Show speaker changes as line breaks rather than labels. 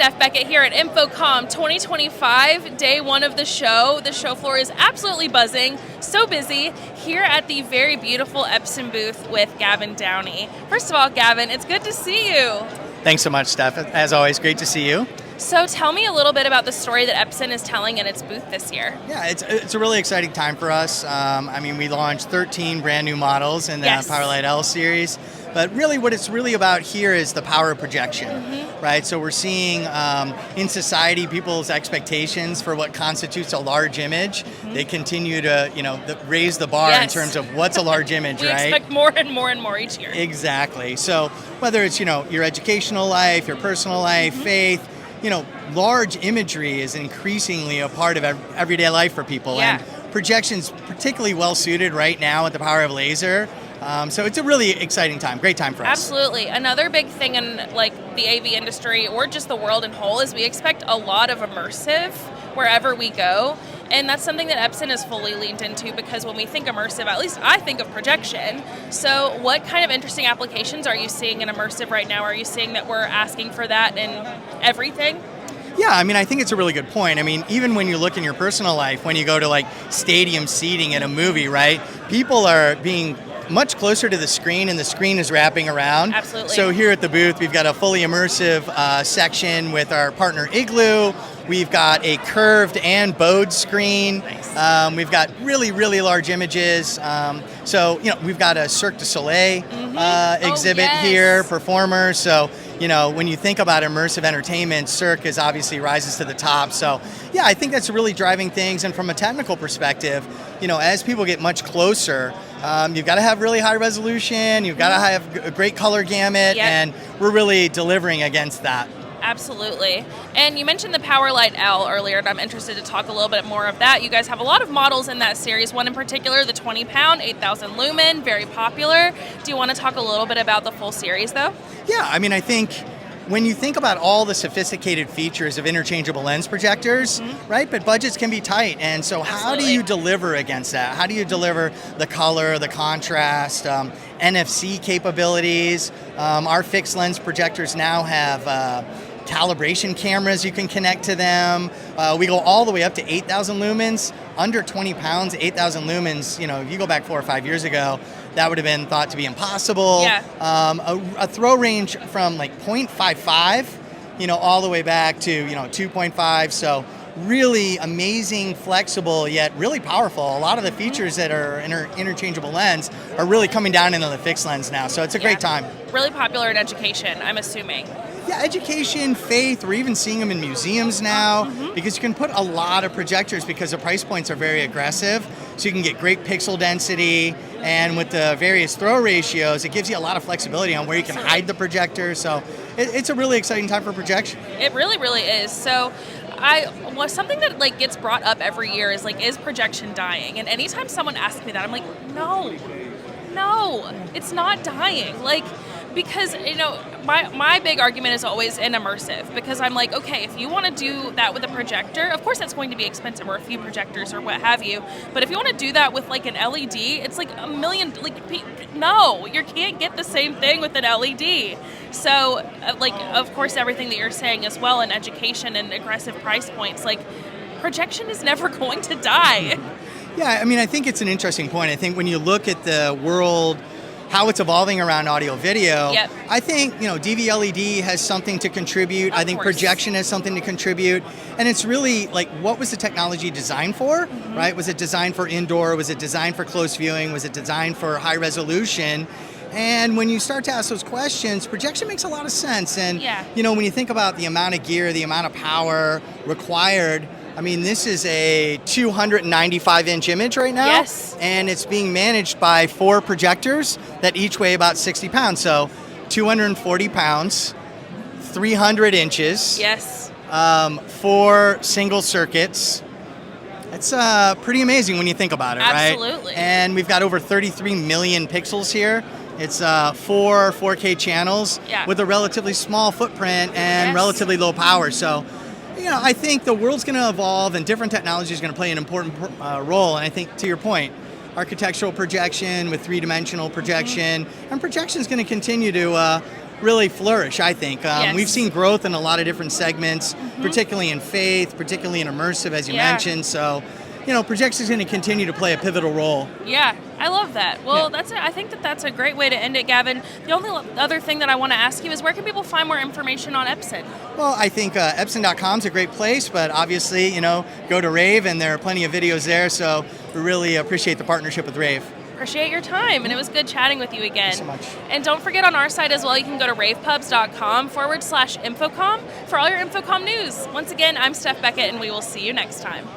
Steph, Beckett here at InfoComm 2025, day one of the show. The show floor is absolutely buzzing, so busy, here at the very beautiful Epson booth with Gavin Downey. First of all, Gavin, it's good to see you.
Thanks so much, Steph. As always, great to see you.
So tell me a little bit about the story that Epson is telling in its booth this year.
Yeah, it's a really exciting time for us. We launched 13 brand new models in the PowerLite L series. But really what it's really about here is the power of projection, right? So we're seeing in society people's expectations for what constitutes a large image. They continue to raise the bar in terms of what's a large image,
we
right?
We expect more and more and more each year.
Exactly. So whether it's your educational life, your personal life, faith, large imagery is increasingly a part of everyday life for people.
Yeah.
And projection's particularly well suited right now with the power of laser. So it's a really exciting time, great time for us.
Absolutely. Another big thing in the AV industry or just the world in whole is we expect a lot of immersive wherever we go. And that's something that Epson has fully leaned into, because when we think immersive, at least I think of projection. So what kind of interesting applications are you seeing in immersive right now? Are you seeing that we're asking for that in everything?
Yeah, I think it's a really good point. Even when you look in your personal life, when you go to stadium seating at a movie, right? People are being much closer to the screen, and the screen is wrapping around.
Absolutely.
So here at the booth, we've got a fully immersive section with our partner Igloo. We've got a curved and bowed screen.
Nice.
We've got really, really large images. We've got a Cirque du Soleil exhibit here, performers. So, when you think about immersive entertainment, Cirque obviously rises to the top. So, yeah, I think that's really driving things. And from a technical perspective, as people get much closer, you've got to have really high resolution, you've got to have a great color gamut, and we're really delivering against that.
Absolutely. And you mentioned the PowerLite L earlier, and I'm interested to talk a little bit more of that. You guys have a lot of models in that series, one in particular, the 20-pound, 8,000 lumen, very popular. Do you want to talk a little bit about the full series, though?
Yeah, I think when you think about all the sophisticated features of interchangeable lens projectors, right, but budgets can be tight, and so how do you deliver against that? How do you deliver the color, the contrast, NFC capabilities? Our fixed lens projectors now have calibration cameras you can connect to them. We go all the way up to 8,000 lumens, under 20 pounds, 8,000 lumens. If you go back 4 or 5 years ago, that would have been thought to be impossible.
Yeah.
A throw range from 0.55, all the way back to 2.5. So really amazing, flexible, yet really powerful. A lot of the features that are interchangeable lens are really coming down into the fixed lens now. So it's a great time. Really
popular in education, I'm assuming.
Yeah, education, faith, we're even seeing them in museums now, because you can put a lot of projectors because the price points are very aggressive, so you can get great pixel density, and with the various throw ratios, it gives you a lot of flexibility on where you can hide the projector, so it's a really exciting time for projection. It
really, really is. So something that gets brought up every year is projection dying? And anytime someone asks me that, I'm like, no, it's not dying. Because, my big argument is always in immersive, because I'm like, okay, if you want to do that with a projector, of course that's going to be expensive, or a few projectors or what have you, but if you want to do that with an LED, it's $1 million, no, you can't get the same thing with an LED. So, of course, everything that you're saying as well in education and aggressive price points, projection is never going to die.
Yeah, I think it's an interesting point. I think when you look at the world, how it's evolving around audio video, I think DV LED has something to contribute. I think projection has something to contribute, and it's really what was the technology designed for, right? Was it designed for indoor? Was it designed for close viewing? Was it designed for high resolution? And when you start to ask those questions, projection makes a lot of sense. And when you think about the amount of gear, the amount of power required, this is a 295-inch image right now.
Yes.
And it's being managed by 4 projectors that each weigh about 60 pounds. So 240 pounds, 300 inches.
Yes.
4 single circuits. It's pretty amazing when you think about it, right?
Absolutely.
And we've got over 33 million pixels here. It's 4 4K channels with a relatively small footprint and relatively low power. So, I think the world's going to evolve, and different technology is going to play an important role. And I think, to your point, architectural projection with 3-dimensional projection, and projection is going to continue to really flourish, I think.
Yes.
We've seen growth in a lot of different segments, particularly in faith, particularly in immersive, as you mentioned. So, projection is going to continue to play a pivotal role.
Yeah, I love that. Well, I think that's a great way to end it, Gavin. The only other thing that I want to ask you is where can people find more information on Epson?
Well, I think Epson.com is a great place, but obviously, go to Rave, and there are plenty of videos there. So we really appreciate the partnership with Rave.
Appreciate your time, and it was good chatting with you again.
Thanks so much.
And don't forget, on our site as well, you can go to ravepubs.com/InfoComm for all your InfoComm news. Once again, I'm Steph Beckett, and we will see you next time.